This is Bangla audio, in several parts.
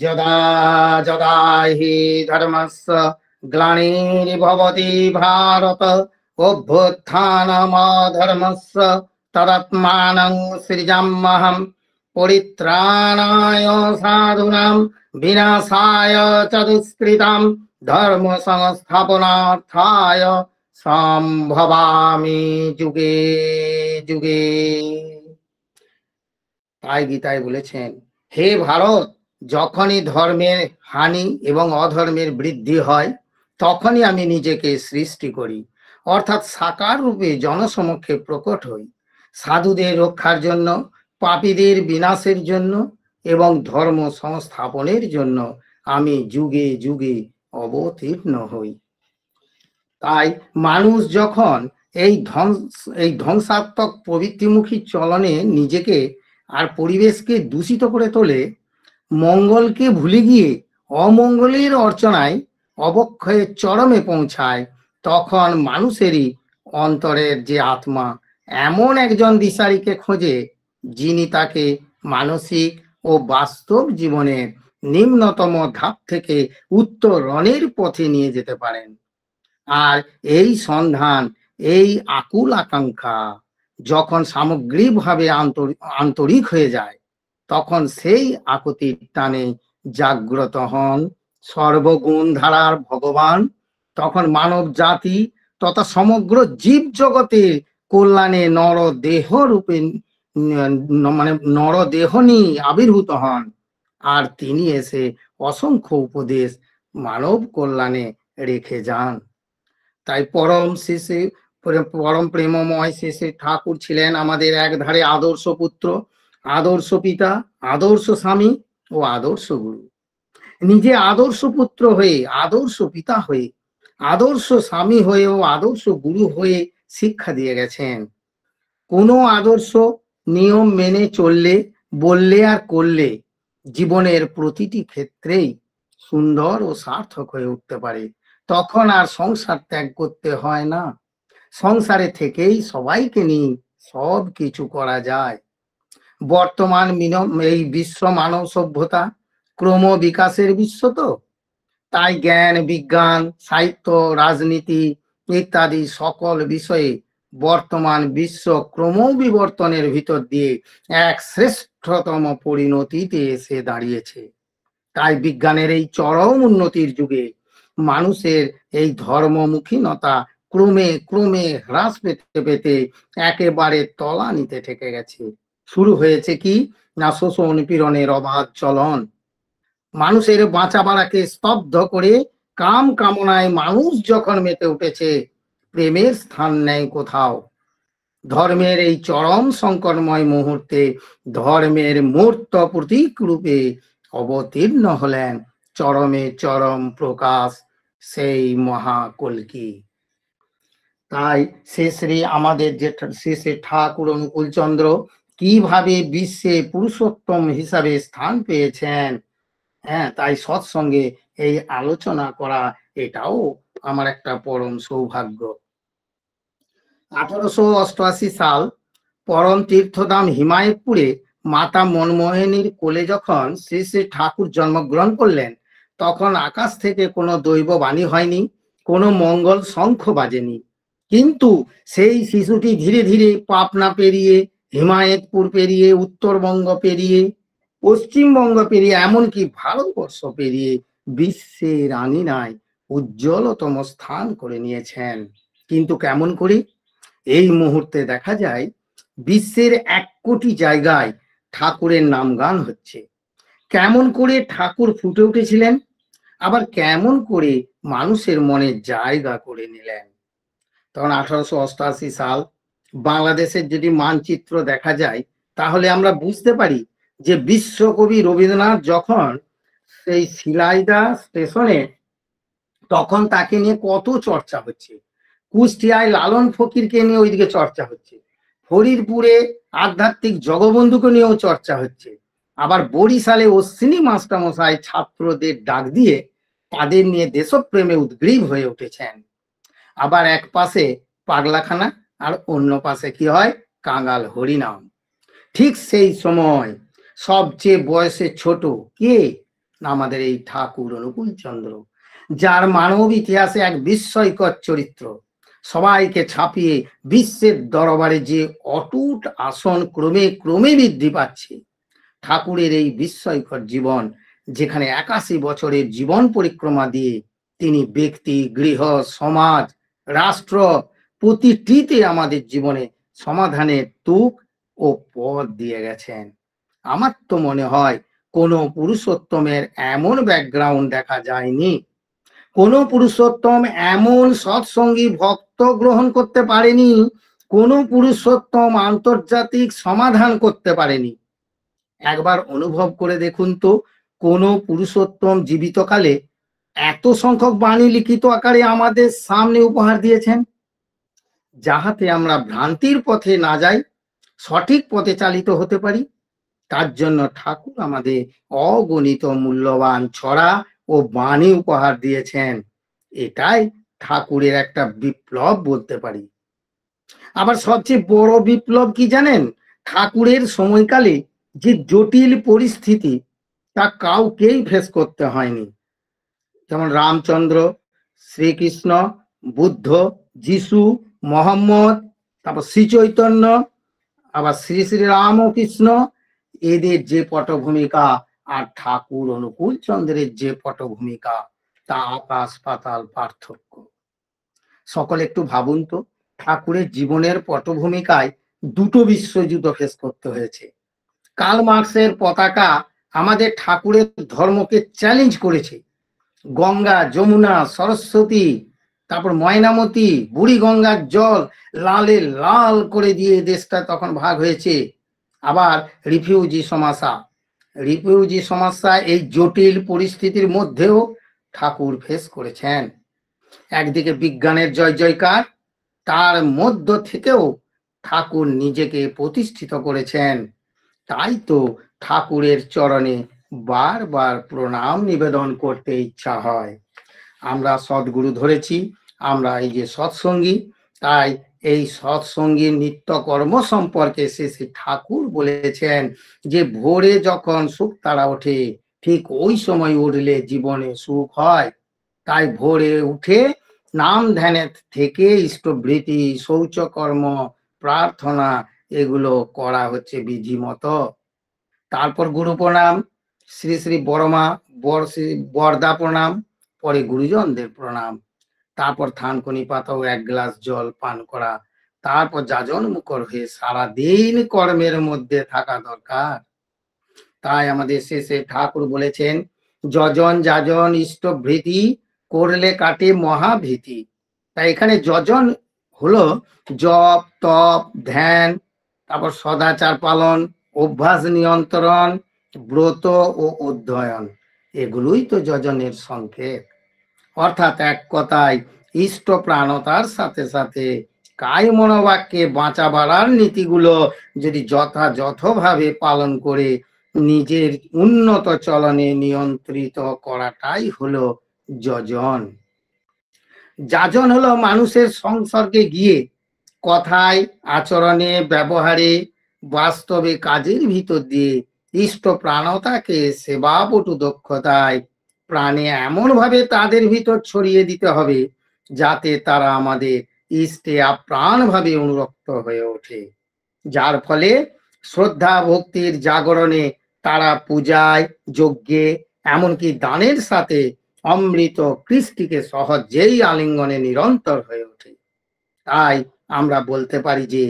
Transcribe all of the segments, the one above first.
যদা যদা হি ধর্মস্য গ্লানির্ভবতি ভারত অভ্যুত্থানমধর্মস্য তদাত্মানং সৃজাম্যহম পরিত্রাণায় সাধুনাং বিনাশায় চ দুষ্কৃতাম ধর্ম সংস্থাপনার্থায় সম্ভবামি যুগে যুগে। তাই গীতায় বলেছেন, হে ভারত, যখনই ধর্মের হানি এবং অধর্মের বৃদ্ধি হয় তখনই আমি নিজেকে সৃষ্টি করি, অর্থাৎ সাকার রূপে জনসমক্ষে প্রকট হই, সাধুদের রক্ষার জন্য, পাপীদের বিনাশের জন্য এবং ধর্ম সংস্থাপনের জন্য আমি যুগে যুগে অবতীর্ণ হই। তাই মানুষ যখন এই ধ্বংসাত্মক প্রবৃত্তিমুখী চলনে নিজেকে আর পরিবেশকে দূষিত করে তোলে, মঙ্গলকে ভুলে গিয়ে অমঙ্গলের অর্চনায় অবক্ষয়ের চরমে পৌঁছায়, তখন মানুষেরই অন্তরের যে আত্মা এমন একজন দিশারিকে খোঁজে যিনি তাকে মানসিক ও বাস্তব জীবনের নিম্নতম ধাপ থেকে উত্তরণের পথে নিয়ে যেতে পারেন। আর এই সন্ধান, এই আকুল আকাঙ্ক্ষা যখন সামগ্রিকভাবে আন্তরিক হয়ে যায়, তখন সেই আকুতির টানে জাগ্রত হন সর্বগুণ ধারার ভগবান। তখন মানব জাতি তথা সমগ্র জীব জগতের কল্যাণে নরদেহ রূপে মানে নরদেহ নিয়ে আবির্ভূত হন, আর তিনি এসে অসংখ্য উপদেশ মানব কল্যাণে রেখে যান। তাই পরম প্রেমময় শ্রী ঠাকুর ছিলেন আমাদের একধারে আদর্শ পুত্র, আদর্শ পিতা, আদর্শ স্বামী ও আদর্শ গুরু। নিজে আদর্শ পুত্র হয়ে, আদর্শ পিতা হয়ে, আদর্শ স্বামী হয়ে ও আদর্শ গুরু হয়ে শিক্ষা দিয়ে গেছেন। কোনো আদর্শ নিয়ম মেনে চললে, বললে আর করলে জীবনের প্রতিটি ক্ষেত্রেই সুন্দর ও সার্থক হয়ে উঠতে পারে। তখন আর সংসার ত্যাগ করতে হয় না, সংসারে থেকেই সবাইকে নিয়ে সব কিছু করা যায়। বর্তমান এই বিশ্ব মানব সভ্যতা ক্রম বিকাশের বিশ্ব, তো তাই জ্ঞান, বিজ্ঞান, সাহিত্য, রাজনীতি ইত্যাদি সকল বিষয়ে বর্তমান বিশ্ব ক্রমবিবর্তনের ভিতর দিয়ে এক শ্রেষ্ঠতম পরিণতিতে এসে দাঁড়িয়েছে। তাই বিজ্ঞানের এই চরম উন্নতির যুগে মানুষের এই ধর্মমুখীনতা ক্রমে ক্রমে হ্রাস পেতে পেতে একেবারে তলানিতে ঠেকে গেছে। শুরু হয়েছে কি না শোষণ পীড়নের অবাধ চলন। মানুষের বাঁচা বাড়াকে স্তব্ধ করে কাম কামনায় মানুষ যখন মেতে উঠেছে, প্রেমের স্থান নেই কোথাও। ধর্মের এই চরম সংকটময় মুহূর্তে ধর্মের মূর্ত প্রতীক রূপে অবতীর্ণ হলেন চরমে চরম প্রকাশ সেই মহাকল্কি। তাই শ্রী আমাদের যে শ্রী ঠাকুর অনুকূল চন্দ্র কিভাবে বিশ্বে পুরুষোত্তম হিসাবে স্থান পেয়েছেন, হ্যাঁ, তাই সৎসঙ্গে এই আলোচনা করা এটাও আমার একটা পরম সৌভাগ্য। 1888 সাল পরম তীর্থধাম হিমায়তপুরে মাতা মনমোহিনীর কোলে যখন শ্রী শ্রী ঠাকুর জন্মগ্রহণ করলেন, তখন আকাশ থেকে কোনো দৈব বাণী হয়নি, কোনো মঙ্গল শঙ্খ বাজেনি। কিন্তু সেই শিশুটি ধীরে ধীরে পাবনা পেরিয়ে, হিমায়তপুর পেরিয়ে, উত্তরবঙ্গ পেরিয়ে, পশ্চিমবঙ্গ পেরিয়ে, এমনকি ভারতবর্ষ পেরিয়ে বিশ্বের আঙিনায় উজ্জ্বলতম স্থান করে নিয়েছেন। কিন্তু কেমন করে? এই মুহূর্তে দেখা যায় বিশ্বের 1 কোটি জায়গায় ঠাকুরের নাম গান হচ্ছে। কেমন করে ঠাকুর ফুটে উঠেছিলেন, আবার কেমন করে মানুষের মনে জায়গা করে নিলেন। তখন 1888 সাল বাংলাদেশের যদি মানচিত্র দেখা যায়, তাহলে আমরা বুঝতে পারি যে বিশ্বকবি রবীন্দ্রনাথ যখন সেই শিলাইদা স্টেশনে, তখন তাকে নিয়ে কত চর্চা হচ্ছে। কুষ্টিয়ায় লালন ফকিরকে নিয়ে ওইদিকে চর্চা হচ্ছে, ফরিদপুরে আধ্যাত্মিক জগবন্ধুকে নিয়েও চর্চা হচ্ছে, আবার বরিশালে অশ্বিনী মাস্টারমশাই ছাত্রদের ডাক দিয়ে তাদের নিয়ে দেশপ্রেমে উদ্গ্রীব হয়ে উঠেছেন। আবার এক পাশে পাগলাখানা আর অন্য পাশে কি হয়, কাঙাল হরিনাম। ঠিক সেই সময় সবচেয়ে বয়সে ছোট কে, আমাদের এই ঠাকুর অনুকূল চন্দ্র, যার মানব ইতিহাসে এক বিস্ময়কর চরিত্র, সবাইকে ছাপিয়ে বিশ্বের দরবারে যে অটুট আসন ক্রমে ক্রমে বৃদ্ধি পাচ্ছে। ঠাকুরের এই বিস্ময়কর জীবন, যেখানে 81 বছরের জীবন পরিক্রমা দিয়ে তিনি ব্যক্তি, গৃহ, সমাজ, রাষ্ট্র প্রতিটিতে আমাদের জীবনে সমাধানের তুক ও পথ দিয়ে গেছেন। আমার তো মনে হয় কোনো পুরুষোত্তমের এমন ব্যাকগ্রাউন্ড দেখা যায়নি, কোনো পুরুষোত্তম এমন সৎসঙ্গী ভক্ত গ্রহণ করতে পারেনি, কোনো পুরুষোত্তম আন্তর্জাতিক সমাধান করতে পারেনি। একবার অনুভব করে দেখুন তো, কোন পুরুষোত্তম জীবিতকালে এত সংখ্যক বাণী লিখিত আকারে আমাদের সামনে উপহার দিয়েছেন, যাহাতে আমরা ভ্রান্তির পথে না যাই, সঠিক পথে চালিত হতে পারি। তার জন্য ঠাকুর আমাদের অগণিত মূল্যবান ছড়া ও বাণী উপহার দিয়েছেন। এটাই ঠাকুরের একটা বিপ্লব বলতে পারি। আবার সবচেয়ে বড় বিপ্লব কি জানেন? ঠাকুরের সময়কালে যে জটিল পরিস্থিতি, তা কাউকেই ফেস করতে হয়নি। যেমন রামচন্দ্র, শ্রীকৃষ্ণ, বুদ্ধ, যিশু, মোহাম্মদ, তারপর শ্রী চৈতন্য, আবার শ্রী শ্রী রামকৃষ্ণ, এদের যে পটভূমিকা আর ঠাকুর অনুকূল চন্দ্রের যে পটভূমিকা, তা আকাশ পাতাল পার্থক্য। সকলে একটু ভাবুন তো, ঠাকুরের জীবনের পটভূমিকায় দুটো বিশ্বযুদ্ধ ফেস করতে হয়েছে। কার্ল মার্কসের পতাকা আমাদের ঠাকুরের ধর্মকে চ্যালেঞ্জ করেছে। গঙ্গা, যমুনা, সরস্বতী, তারপর ময়নামতি, বুড়ি গঙ্গার জল লালে লাল করে দিয়ে দেশটা তখন ভাগ হয়েছে। আবার রিফিউজি সমস্যা এই জটিল পরিস্থিতির মধ্যেও ঠাকুর ফেস করেছেন। একদিকে বিজ্ঞানের জয় জয়কার, তার মধ্য থেকেও ঠাকুর নিজেকে প্রতিষ্ঠিত করেছেন। তাই তো ঠাকুরের চরণে বারবার প্রণাম নিবেদন করতে ইচ্ছা হয়। আমরা সদ্গুরু ধরেছি, আমরা এই যে সৎসঙ্গী, তাই এই সৎসঙ্গীর নিত্যকর্ম সম্পর্কে শ্রী ঠাকুর বলেছেন যে ভোরে যখন সুখ তারা ওঠে, ঠিক ওই সময় উঠলে জীবনে সুখ হয়। তাই ভোরে উঠে নাম ধ্যানে থেকে ইষ্টবৃত্তি, শৌচকর্ম, প্রার্থনা এগুলো করা হচ্ছে বিধিমতো। তারপর গুরু প্রণাম, শ্রী শ্রী বড়মা, বরদা প্রণাম, পরে গুরুজনদের প্রণাম, তারপর থানকুনি পাতাও 1 গ্লাস জল পান করা, তারপর যাজন মুখর হয়ে সারাদিন কর্মের মধ্যে থাকা দরকার। তাই আমাদের শেষে ঠাকুর বলেছেন, যজন যাজন ইষ্টভৃতি করলে কাটে মহাভীতি। তাই এখানে যজন হলো জপ, তপ, ধ্যান, তারপর সদাচার পালন, অভ্যাস নিয়ন্ত্রণ, ব্রত ও অধ্যয়ন, এগুলোই তো যজনের সংকেত। অর্থাৎ এক কথায় ইষ্ট প্রাণতার সাথে সাথে কায় মনোবাক্যে বাঁচা বাড়ার নীতিগুলো যদি যথাযথভাবে পালন করে নিজের উন্নত চলনে নিয়ন্ত্রিত করাটাই হলো যজন। যাজন হলো মানুষের সংসর্গে গিয়ে কথায়, আচরণে, ব্যবহারে, বাস্তবে কাজের ভিতর দিয়ে ইষ্ট প্রাণতাকে সেবাপটু দক্ষতায় প্রাণে এমন ভাবে তাদের ভিতর ছড়িয়ে দিতে হবে যাতে তারা আমাদের ইষ্টে আপ্রাণ ভাবে অনুরক্ত হয়ে ওঠে, যার ফলে শ্রদ্ধা ভক্তির জাগরণে তারা পূজায়, যজ্ঞে, এমনকি দানের সাথে অমৃত কৃষ্টিকে সহজেই আলিঙ্গনে নিরন্তর হয়ে ওঠে। তাই আমরা বলতে পারি যে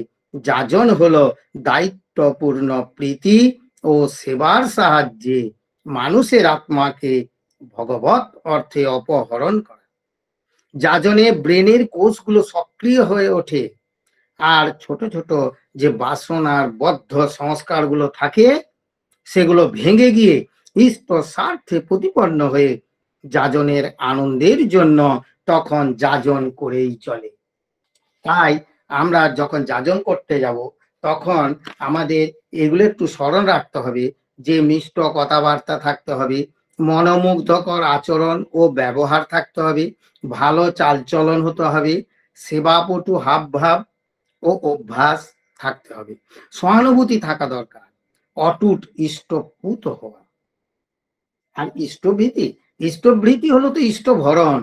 যাজন হলো দায়িত্বপূর্ণ প্রীতি ও সেবার সাহায্যে মানুষের আত্মাকে ভগবত অর্থে অপহরণ করা। যাজনে ব্রেনের কোষগুলো সক্রিয় হয়ে ওঠে, আর ছোট ছোট যে বাসনার বদ্ধ সংস্কারগুলো থাকে সেগুলো ভেঙে গিয়ে ইষ্ট স্বার্থে প্রতিপন্ন হয়ে যাজনের আনন্দের জন্য তখন যাজন করেই চলে। তাই আমরা যখন যাজন করতে যাব তখন আমাদের এগুলো একটু স্মরণ রাখতে হবে যে মিষ্ট কথাবার্তা থাকতে হবে, মনোমুগ্ধকর আচরণ ও ব্যবহার থাকতে হবে, ভালো চালচলন হতে হবে, সেবাপটু হাবভাব ও অভ্যাস থাকতে হবে, সহানুভূতি থাকা দরকার, অটুট ইষ্টপুত হওয়া। আর ইষ্টভীতি, ইষ্টভৃতি হলো তো ইষ্টভরণ,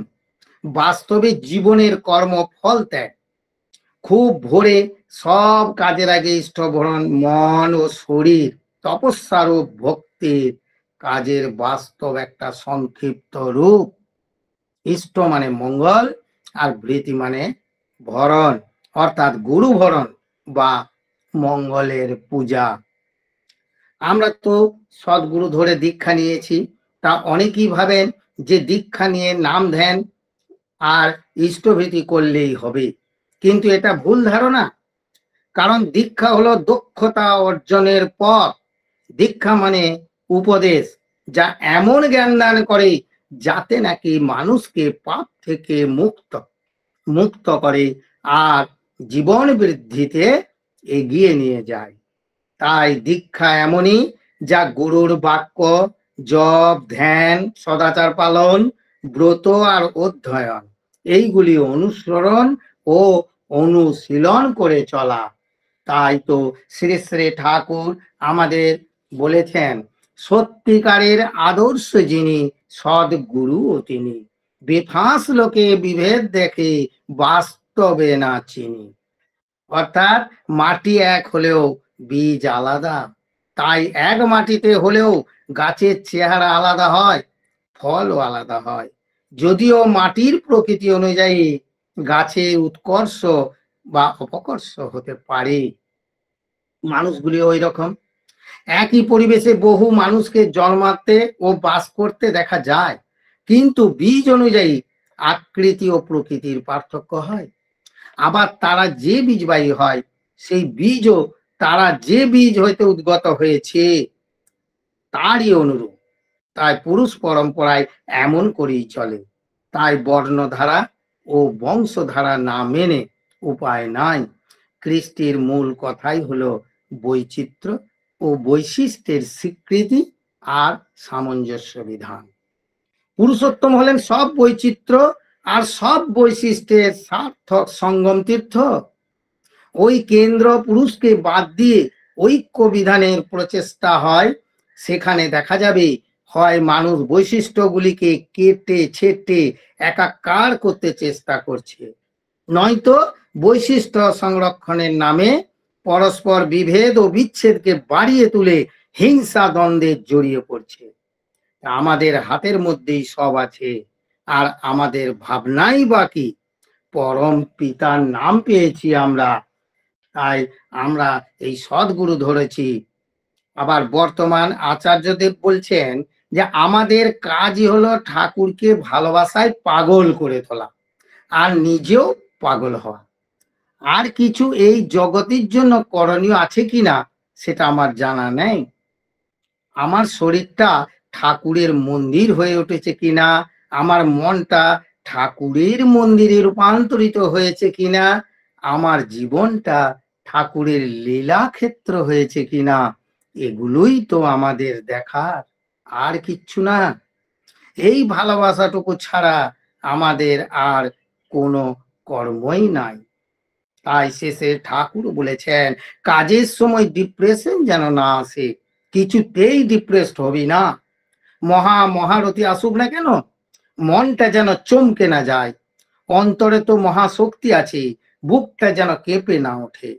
বাস্তবে জীবনের কর্মফল ত্যাগ। খুব ভোরে সব কাজের আগে ইষ্টভরণ, মন ও শরীর তপস্যার ও ভক্তির কাজের বাস্তব একটা সংক্ষিপ্ত রূপ। ইষ্ট মানে মঙ্গল, আর ভৃতি মানে ভরণ, অর্থাৎ গুরু ভরণ বা মঙ্গলের পূজা। আমরা তো সদ্গুরু ধরে দীক্ষা নিয়েছি, তা অনেকেই ভাবেন যে দীক্ষা নিয়ে নাম ধ্যান আর ইষ্টভৃতি করলেই হবে, কিন্তু এটা ভুল ধারণা। কারণ দীক্ষা হলো দক্ষতা অর্জনের পথ। দীক্ষা মানে উপদেশ, যা এমন জ্ঞান দান করে যাতে নাকি মানুষকে পাপ থেকে মুক্ত করে আর জীবন বৃদ্ধিতে এগিয়ে নিয়ে যায়। তাই দীক্ষা এমনই, যা গুরুর বাক্য, জপ, ধ্যান, সদাচার পালন, ব্রত আর অধ্যয়ন, এইগুলি অনুসরণ ও অনুশীলন করে চলা। তাই তো শ্রী শ্রী ঠাকুর আমাদের বলেছেন, সত্যিকারের আদর্শ যিনি সদ্গুরু ও তিনি, বেফাঁস লোকে বিভেদ দেখে বাস্তবে না চিনি। অর্থাৎ মাটি এক হলেও বীজ আলাদা, তাই এক মাটিতে হলেও গাছের চেহারা আলাদা হয়, ফলও আলাদা হয়। যদিও মাটির প্রকৃতি অনুযায়ী গাছের উৎকর্ষ বা অপকর্ষ হতে পারে, মানুষগুলি ওই রকম। একই পরিবেশে বহু মানুষকে জন্মাতে ও বাস করতে দেখা যায়, কিন্তু বীজ অনুযায়ী আকৃতি ও প্রকৃতির পার্থক্য হয়। আবার তারা যে বীজবাহী হয়, সেই বীজও তারা যে বীজ হইতে উদ্গত হয়েছে তারই অনুরূপ। তাই পুরুষ পরম্পরায় এমন করেই চলে। তাই বর্ণধারা ও বংশধারা না মেনে উপায় নাই। কৃষ্টির মূল কথাই হলো বৈচিত্র্য ও বৈশিষ্ট্যের স্বীকৃতি আর সামঞ্জস্য বিধান। পুরুষোত্তম হলেন সব বৈচিত্র্য আর সব বৈশিষ্ট্যের সার্থক সঙ্গম তীর্থ। ওই কেন্দ্র পুরুষকে বাদ দিয়ে ঐক্য বিধানের প্রচেষ্টা হয়, সেখানে দেখা যাবে হয় মানুষ বৈশিষ্ট্যগুলিকে কেটে ছেটে একাকার করতে চেষ্টা করছে, নয়তো বৈশিষ্ট্য সংরক্ষণের নামে পরস্পর বিভেদ ও বিচ্ছেদকে বাড়িয়ে তুলে হিংসা দ্বন্দ্বে জড়িয়ে পড়ছে। আমাদের হাতের মধ্যেই সব আছে, আর আমাদের ভাবনাই বাকি। পরম পিতার নাম পেয়েছি আমরা, তাই আমরা এই সদ্গুরু ধরেছি। আবার বর্তমান আচার্যদেব বলছেন যে আমাদের কাজই হলো ঠাকুরকে ভালোবাসায় পাগল করে তোলা আর নিজেও পাগল হওয়া। আর কিছু এই জগতের জন্য করণীয় আছে কিনা সেটা আমার জানা নেই। আমার শরীরটা ঠাকুরের মন্দির হয়ে উঠেছে কিনা, আমার মনটা ঠাকুরের মন্দিরে রূপান্তরিত হয়েছে কিনা, আমার জীবনটা ঠাকুরের লীলা ক্ষেত্র হয়েছে কিনা, এগুলোই তো আমাদের দেখার, আর কিচ্ছু না। এই ভালোবাসাটুকু ছাড়া আমাদের আর কোনো কর্মই নাই। তাই শেষে ঠাকুর বলেছেন, কাজের সময় ডিপ্রেশন যেন না আসে। কিছুতেই ডিপ্রেসড হবি না। মহারথী আসুক না কেন, মনটা যেন চমকে না যায়। অন্তরে তো মহাশক্তি আছে, বুকটা যেন কেঁপে না ওঠে।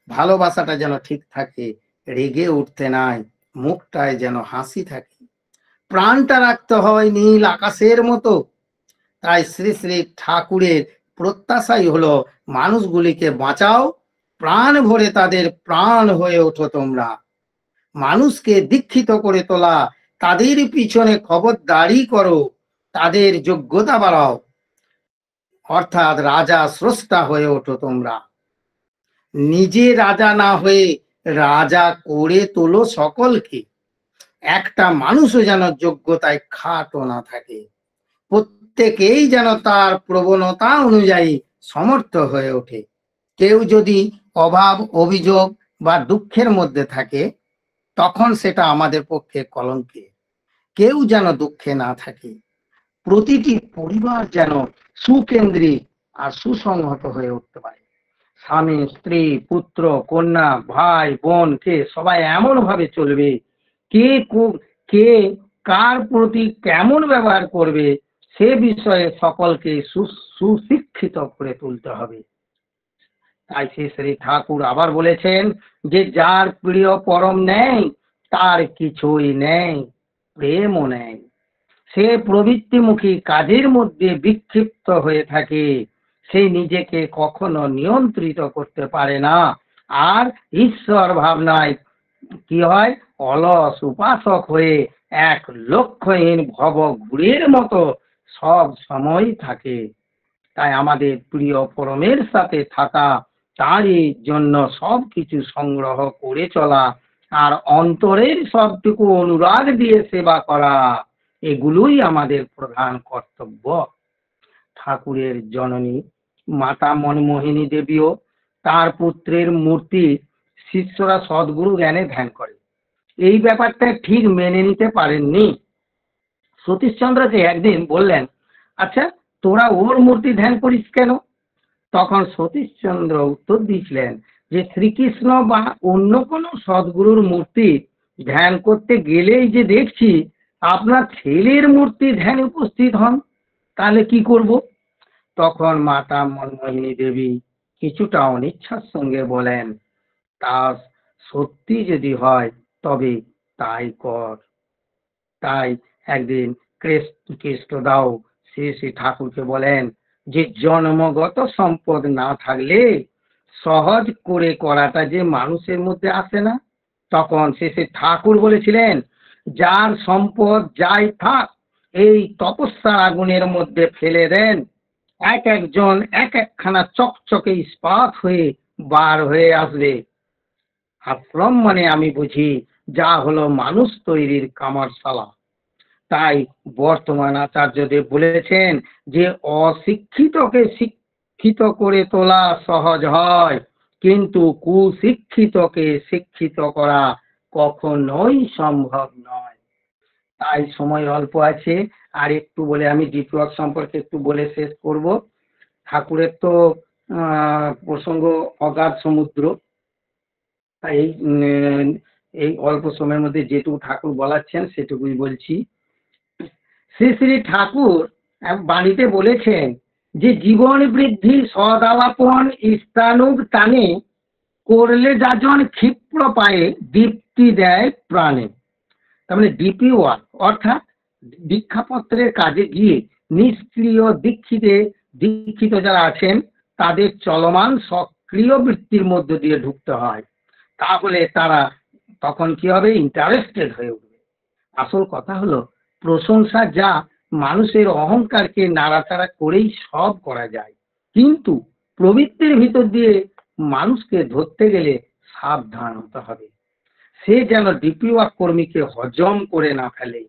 ভালোবাসাটা যেন ঠিক থাকে, রেগে উঠতে নাই, মুখটায় যেন হাসি থাকে। প্রাণটা রাখতে হয় নীল আকাশের মতো। তাই শ্রী শ্রী ঠাকুরের প্রত্যাশাই হলো, মানুষগুলিকে বাঁচাও, প্রাণ ভরে তাদের প্রাণ হয়ে ওঠো তোমরা। মানুষকে দীক্ষিত করে তোলা, তাদের পিছনে খবরদারি করো, তাদের যোগ্যতা বাড়াও, অর্থাৎ রাজা স্রষ্টা হয়ে ওঠো তোমরা। নিজে রাজা না হয়ে রাজা করে তোলো সকলকে। একটা মানুষও যেন যোগ্যতায় খাটো না থাকে, প্রত্যেকেই যেন তার প্রবণতা অনুযায়ী সমর্থ হয়ে ওঠে। কেউ যদি অভাব, অভিযোগ বা দুঃখের মধ্যে থাকে, তখন সেটা আমাদের পক্ষে কলঙ্কের। কেউ যেন দুঃখে না থাকে। প্রতিটি পরিবার যেন সুকেন্দ্রিক আর সুসংহত হয়ে উঠতে পারে। স্বামী, স্ত্রী, পুত্র, কন্যা, ভাই, বোন, কে সবাই এমন ভাবে চলবে, কে কার প্রতি কেমন ব্যবহার করবে সে বিষয়ে সকলকে সুশিক্ষিত করে তুলতে হবে। তাই শ্রী শ্রী ঠাকুর আবার বলেছেন যে যার প্রিয় পরম নেই তার কিছুই নেই, প্রেমও নেই। সে প্রবৃত্তিমুখী কাজের মধ্যে বিক্ষিপ্ত হয়ে থাকে, সে নিজেকে কখনো নিয়ন্ত্রিত করতে পারে না। আর ঈশ্বর ভাবনায় কি হয়, অলস উপাসক হয়ে এক লক্ষ্যহীন ভবঘুরের মতো সব সময় থাকে। তাই আমাদের প্রিয় পরমের সাথে থাকা, তারই জন্য সবকিছু সংগ্রহ করে চলা, আর অন্তরের সবটুকু অনুরাগ দিয়ে সেবা করা, এগুলোই আমাদের প্রধান কর্তব্য। ঠাকুরের জননী মাতা মনমোহিনী দেবীও তার পুত্রের মূর্তি শিষ্যরা সদ্গুরু জ্ঞানে ধ্যান করে। এই ব্যাপারটা ঠিক মেনে নিতে পারেননি। সতীশচন্দ্রকে একদিন বললেন, আচ্ছা তোরা ওর মূর্তি ধ্যান করিস কেন? তখন সতীশচন্দ্র উত্তর দিয়েছিলেন যে শ্রীকৃষ্ণ বা অন্য কোনো সদ্গুরুর মূর্তি ধ্যান করতে গেলেই যে দেখছি আপনার ছেলের মূর্তি ধ্যানে উপস্থিত হন, তাহলে কি করব? তখন মাতা মনমোহিনী দেবী কিছুটা অনিচ্ছার সঙ্গে বলেন, তা সত্যি যদি হয় তবে তাই কর। তাই একদিন কৃষ্ণদাও শ্রী শ্রী ঠাকুরকে বলেন যে জন্মগত সম্পদ না থাকলে সহজ করে করাটা যে মানুষের মধ্যে আসে না। তখন শ্রী শ্রী ঠাকুর বলেছিলেন, যার সম্পদ যাই থাক এই তপস্যার আগুনের মধ্যে ফেলে দেন, এক একজন এক একখানা চকচকে ইস্পাত হয়ে বার হয়ে আসবে। আশ্রম মানে আমি বুঝি যা হলো মানুষ তৈরির কামারশালা। তাই বর্তমান আচার্যদেব বলেছেন যে অশিক্ষিতকে শিক্ষিত করে তোলা সহজ হয়, কিন্তু কুশিক্ষিতকে শিক্ষিত করা কখনোই সম্ভব নয়। তাই সময় অল্প আছে, আর একটু বলে আমি ডিপওয়ার্ক সম্পর্কে একটু বলে শেষ করব। ঠাকুরের তো প্রসঙ্গ অগাধ সমুদ্র। তাই এই অল্প সময়ের মধ্যে যেটুকু ঠাকুর বলাচ্ছেন সেটুকুই বলছি। শ্রী শ্রী ঠাকুর বাণীতে বলেছেন যে জীবন বৃদ্ধি সদালাপন স্থানুক টানে করলে যাজন ক্ষিপ্র পায়ে দীপ্তি দেয় প্রাণে। তার মানে ডিপি ওয়ার্ক অর্থাৎ দীক্ষাপত্রের কাজে গিয়ে নিষ্ক্রিয় দীক্ষিত যারা আছেন তাদের চলমান সক্রিয় বৃত্তির মধ্য দিয়ে ঢুকতে হয়, তাহলে তারা তখন কি হবে, ইন্টারেস্টেড হয়ে উঠবে। আসল কথা হলো প্রশংসা যা মানুষের অহংকারকে নাড়াচাড়া করেই সব করা যায়, কিন্তু প্রবৃত্তির ভিতর দিয়ে মানুষকে ধরতে গেলে সাবধান হতে হবে। সে যেন ডিপি ওয়ার্ক কর্মীকে হজম করে না ফেলে,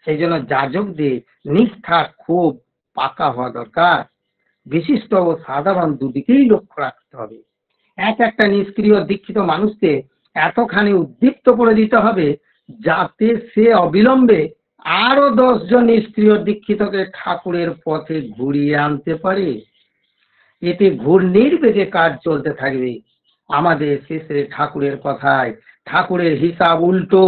সেই জন্য যাজকদের নিষ্ঠা খুব পাকা হওয়া দরকার। বিশিষ্ট ও সাধারণ দুদিকেই লক্ষ্য রাখতে হবে। একটা নিষ্ক্রিয় দীক্ষিত মানুষকে এতখানি উদ্দীপ্ত করে দিতে হবে যাতে সে অবিলম্বে আরো 10 জন নিষ্ক্রিয় দীক্ষিতকে ঠাকুরের পথে ঘুরিয়ে আনতে পারে। এতে ঘূর্ণির বেগে কাজ চলতে থাকবে। আমাদের শেষে ঠাকুরের কথায় ঠাকুরের হিসাব উল্টো।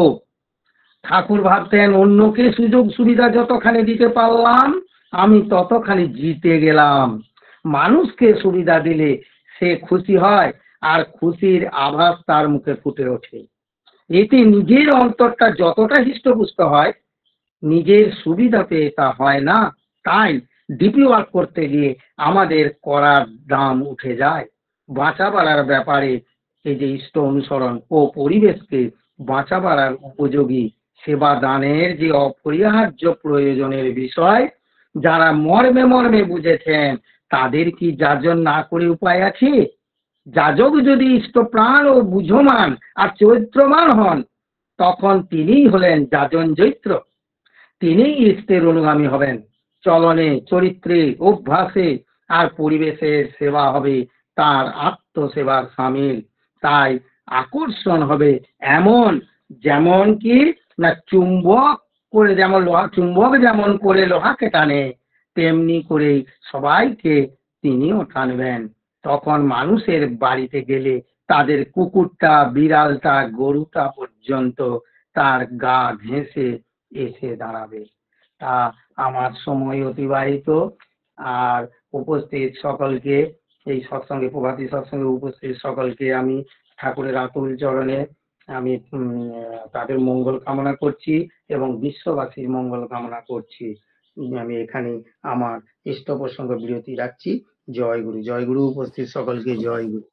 ঠাকুর ভাবতেন অন্যকে সুযোগ সুবিধা যতখানি দিতে পারলাম আমি ততখানি জিতে গেলাম। মানুষকে সুবিধা দিলে সে খুশি হয়, আর খুশির আভাস তার মুখে ফুটে ওঠে। এতে নিজের অন্তরটা যতটা হৃষ্টপুষ্ট হয়, নিজের সুবিধা পেয়ে তা হয় না। তাই ডিপি ওয়ার্ক করতে গিয়ে আমাদের করার দাম উঠে যায়। বাঁচা বাড়ার ব্যাপারে এই যে ইষ্ট অনুসরণ ও পরিবেশকে বাঁচা বাড়ার উপযোগী সেবা দানের যে অপরিহার্য প্রয়োজনের বিষয় যারা মর্মে মর্মে বুঝেছেন, তাদের কি যাজন না করে উপায় আছে? যাজক যদি ইষ্ট প্রাণ ও বুঝমান আর চরিত্রমান হন, তখন তিনিই হলেন যাজন চৈত্র। তিনিই ইষ্টের অনুগামী হবেন। চলনে, চরিত্রে, অভ্যাসে আর পরিবেশের সেবা হবে তার আত্মসেবার সামিল। তাই আকর্ষণ হবে এমন, যেমন কি না চুম্বক করে, যেমন চুম্বক যেমন করে লোহাকে টানে, তেমনি করে সবাইকে তিনিও টানবেন। তখন মানুষের বাড়িতে গেলে তাদের কুকুরটা, বিড়ালটা, গরুটা পর্যন্ত তার গা ঘেঁষে এসে দাঁড়াবে। তা আমার সময় অতিবাহিত, আর উপস্থিত সকলকে, এই সৎসঙ্গে, প্রভাতী সৎসঙ্গে উপস্থিত সকলকে আমি ঠাকুরের আতুল চরণে আমি তাদের মঙ্গল কামনা করছি এবং বিশ্ববাসীর মঙ্গল কামনা করছি। আমি এখানে আমার ইষ্ট প্রসঙ্গ বিরতি রাখছি। জয় গুরু। জয় গুরু। উপস্থিত সকলকে জয় গুরু।